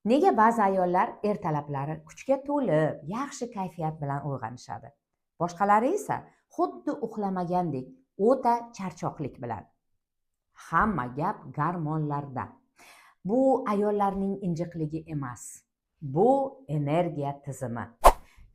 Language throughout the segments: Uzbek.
Nega ba'zi ayollar ertalablari kuchga to'lib, yaxshi kayfiyat bilan uyg'onishadi? Boshqalari esa xuddi uxlamagandek, o'ta charchoqlik bilan. Hamma gap gormonlarda. Bu ayollarning injiqligi emas. Bu energiya tizimi.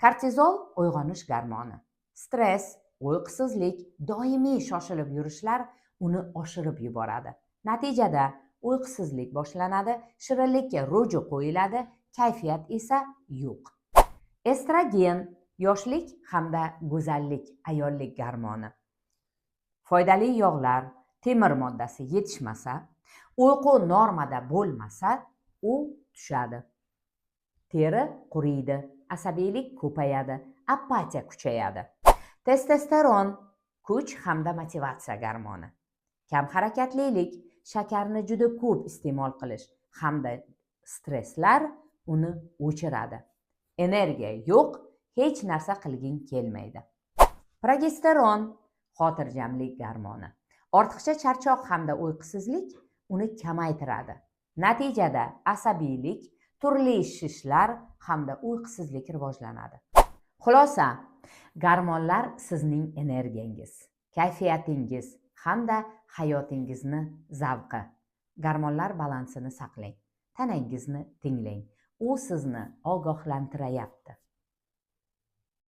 Kortizol uyg'onish gormoni. Stress, uyqusizlik, doimiy shoshilib yurishlar uni oshirib yuboradi. Natijada uyqusizlik boshlanadi, shirinlikka ruju qo'yiladi, kayfiyat esa yo'q. Estrogen yoshlik hamda go'zallik, ayollik gormoni. Foydali yog'lar, temir moddasi yetishmasa, uyqu normada bo'lmasa, u tushadi. Teri quriydi, asabiylik ko'payadi, apatiya kuchayadi. Testosteron kuch hamda motivatsiya gormoni. Kam harakatlilik, shakarni juda ko'p iste'mol qilish hamda stresslar uni o'chiradi. Energiya yo'q, hech narsa qilging kelmaydi. Progesteron xotirjamlik gormoni. Ortiqcha charchoq hamda uyqusizlik uni kamaytiradi. Natijada asabiylik, turli shishlar hamda uyqusizlik rivojlanadi. Xulosa, gormonlar sizning energiyangiz, kayfiyatingiz hamda hayotingizni zavqi. Gormonlar balansini saqlang, tanangizni tinglang. U sizni ogohlantirayapti.